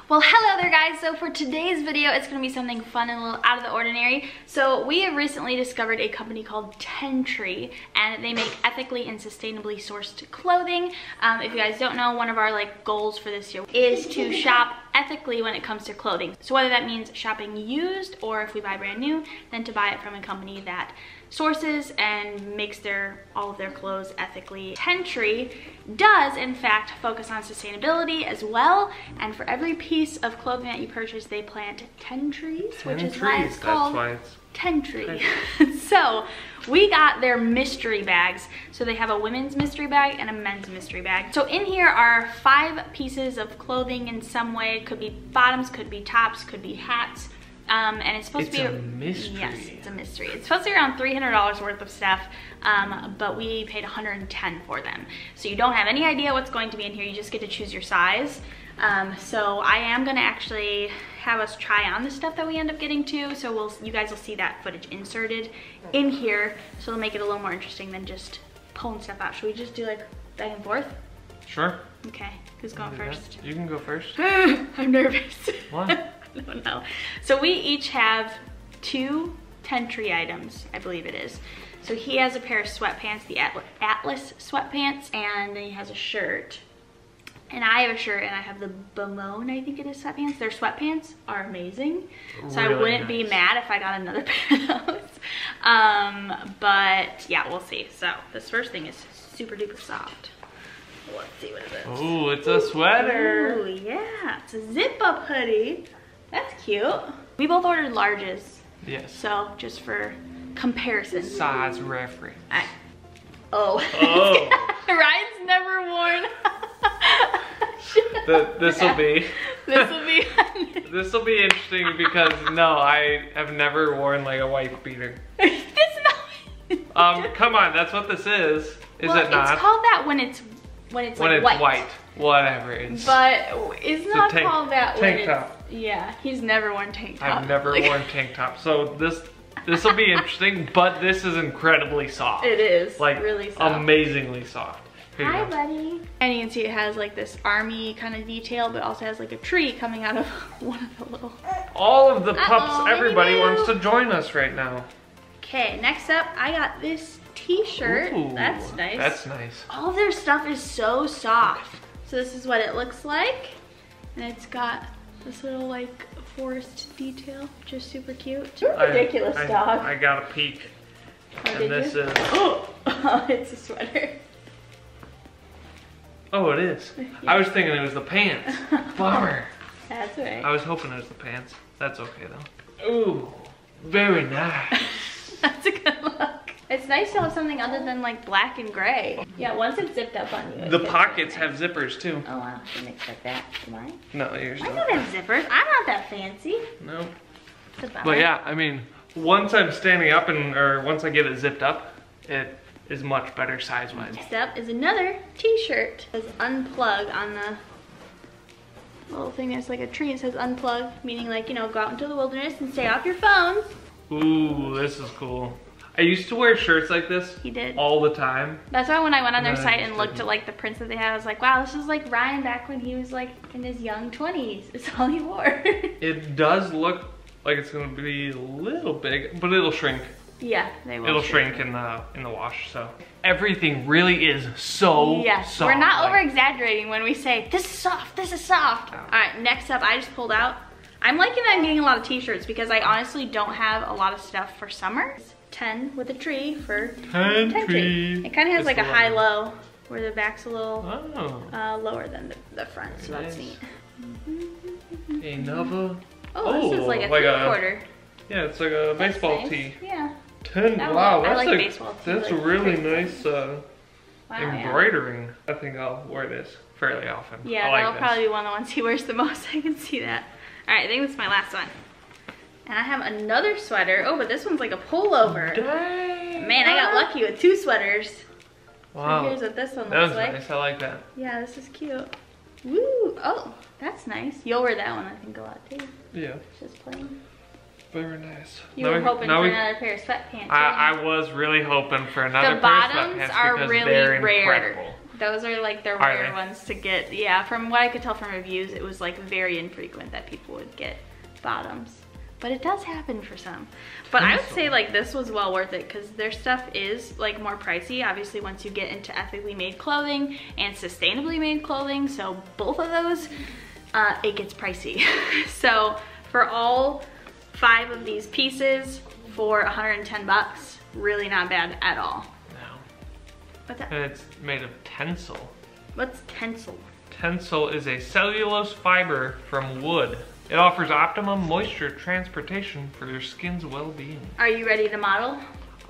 Well, hello there guys. So for today's video, it's going to be something fun and a little out of the ordinary. So we have recently discovered a company called TENTREE, and they make ethically and sustainably sourced clothing. If you guys don't know, one of our goals for this year is to shop ethically when it comes to clothing. So whether that means shopping used or if we buy brand new, then to buy it from a company that sources and makes all of their clothes ethically. TENTREE does in fact focus on sustainability as well, and for every piece of clothing that you purchase they plant 10 trees, which is why it's called TENTREE. So we got their mystery bags. So they have a women's mystery bag and a men's mystery bag. So in here are 5 pieces of clothing in some way. It could be bottoms, could be tops, could be hats. And it's supposed to be a mystery. Yes, it's a mystery. It's supposed to be around $300 worth of stuff, but we paid $110 for them. So you don't have any idea what's going to be in here. You just get to choose your size. So I am gonna actually have us try on the stuff that we end up getting to. So you guys will see that footage inserted in here. So it'll make it a little more interesting than just pulling stuff out. Should we just do back and forth? Sure. Okay, who's going first? You can go first. I'm nervous. What? I don't know. So we each have 2 TENTREE items, I believe it is. So he has a pair of sweatpants, the Atlas sweatpants, and then he has a shirt. And I have a shirt and I have the Bamone, I think it is, sweatpants. Their sweatpants are amazing. So really I wouldn't be mad if I got another pair of those. But yeah, we'll see. So this first thing is super duper soft. Let's see what it is. Oh, it's a sweater. Oh yeah, it's a zip up hoodie. That's cute. We both ordered larges. Yes. So just for comparison. Size reference. Oh. Ryan's never worn. This will be interesting because no, I have never worn a wife beater. It's not. Come on, that's what this is. Is it not? It's called that when it's white. Whatever it is. But it's not called that when tank top. Yeah, he's never worn tank top. I've never worn tank top. So this will be interesting, but this is incredibly soft. It is really soft. Amazingly soft. Hi, buddy. And you can see it has this army kind of detail, but also has a tree coming out of one of the little... All of the pups, everybody wants to join us right now. Okay, next up, I got this t-shirt. That's nice. That's nice. All of their stuff is so soft. So this is what it looks like. And it's got this little forest detail, which is super cute. You're ridiculous, dog. I got a peek. Oh, and this is... Oh, it's a sweater. Oh, it is. Yeah. I was thinking it was the pants. Bummer. That's right. I was hoping it was the pants. That's okay though. Ooh, very nice. That's a good look. It's nice to have something other than black and gray. Yeah, once it's zipped up on you. The pockets have zippers too. Oh wow, I didn't expect that. Mine? No, yours don't. I don't have zippers. I'm not that fancy. No. But yeah, I mean, once I'm standing up or once I get it zipped up, it is much better size-wise. Next up is another t-shirt. It says unplug on the little thing. There's a tree. It says unplug, meaning go out into the wilderness and stay off your phones. Ooh, this is cool. I used to wear shirts like this. He did. All the time. That's why when I went on their site and looked at the prints that they had, I was like, wow, this is Ryan back when he was in his young 20s. It's all he wore. It does look like it's gonna be a little big, but it'll shrink. Yeah, they will. It'll shrink in the wash, so. Everything really is so soft. We're not over-exaggerating when we say, this is soft, this is soft. All right, next up, I just pulled out. I'm liking that I'm getting a lot of t-shirts because I honestly don't have a lot stuff for summer. It's 10 with a tree for TENTREE. It kind of has a high-low where the back's a little lower than the front, so that's neat. Another. Oh, this is a 3/4. Yeah, it's like a baseball tee. Yeah. 10. Wow, that's that's a really nice embroidering. Yeah. I think I'll wear this fairly often. Yeah, that'll probably be one of the ones he wears the most. I can see that. All right, I think that's my last one. And I have another sweater. Oh, but this one's a pullover. Dang. Man, I got lucky with 2 sweaters. Wow. So here's what this one looks like. That was nice. I like that. Yeah, this is cute. Woo! Oh, that's nice. You'll wear that one, I think, a lot too. Yeah. It's just plain. Very nice. You were hoping for another pair of sweatpants. I was really hoping for another pair of sweatpants. The bottoms are really rare. Those are like the rare ones to get. Yeah, from what I could tell from reviews, it was like very infrequent that people would get bottoms. But it does happen for some. But I would say like this was well worth it because their stuff is like more pricey. Obviously once you get into ethically made clothing and sustainably made clothing, so both of those, it gets pricey. So for all 5 of these pieces for 110 bucks, really not bad at all. No. What's that? And it's made of tencel. What's tencel? Tencel is a cellulose fiber from wood. It offers optimum moisture transportation for your skin's well-being. Are you ready to model?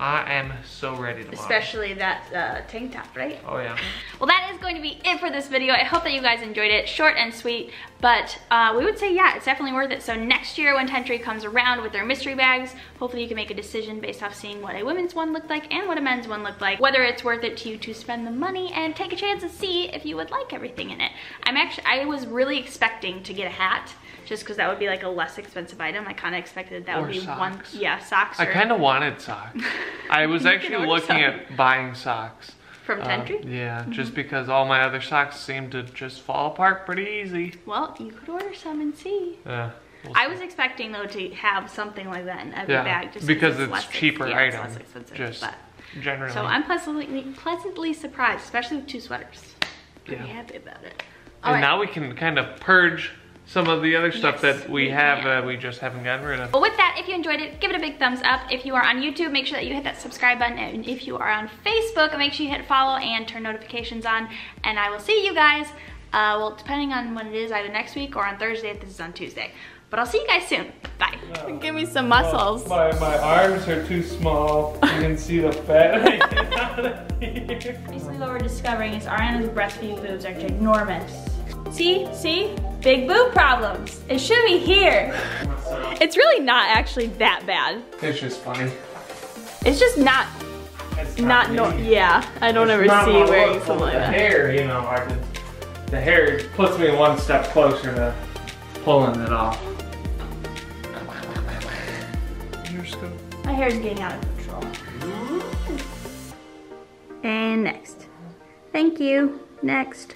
I am so ready to model. Especially that tank top, right? Oh yeah. Well, that is going to be it for this video. I hope that you guys enjoyed it. Short and sweet, but we would say, yeah, it's definitely worth it. So next year when TENTREE comes around with their mystery bags, hopefully you can make a decision based off seeing what a women's one looked like and what a men's one looked like, whether it's worth it to you to spend the money and take a chance and see if you would like everything in it. I was really expecting to get a hat, just because that would be like a less expensive item. I kind of expected that would be socks. Socks. I kind of wanted socks. I was actually looking at buying socks. From TENTREE? Yeah, just because all my other socks seem to just fall apart pretty easy. Well, you could order some and see. Yeah. I was expecting though to have something like that in every bag, just because it's cheaper item. It's less expensive, just but generally. so I'm pleasantly surprised, especially with 2 sweaters. Pretty happy about it. And now we can kind of purge some of the other stuff that we have, we just haven't gotten rid of. But with that, if you enjoyed it, give it a big thumbs up. If you are on YouTube, make sure that you hit that subscribe button. And if you are on Facebook, make sure you hit follow and turn notifications on. And I will see you guys, well, depending on when it is, either next week or on Thursday if this is on Tuesday. But I'll see you guys soon. Bye. Give me some muscles. My arms are too small. You can see the fat hanging out of here. Basically what we're discovering is Arianna's breastfeeding boobs are ginormous. See? Big boob problems. It should be here. It's really not actually that bad. It's just funny. It's just not yeah, I don't ever see you wearing something like that. The hair, you know, the hair puts me one step closer to pulling it off. My hair is getting out of control. And next. Thank you. Next.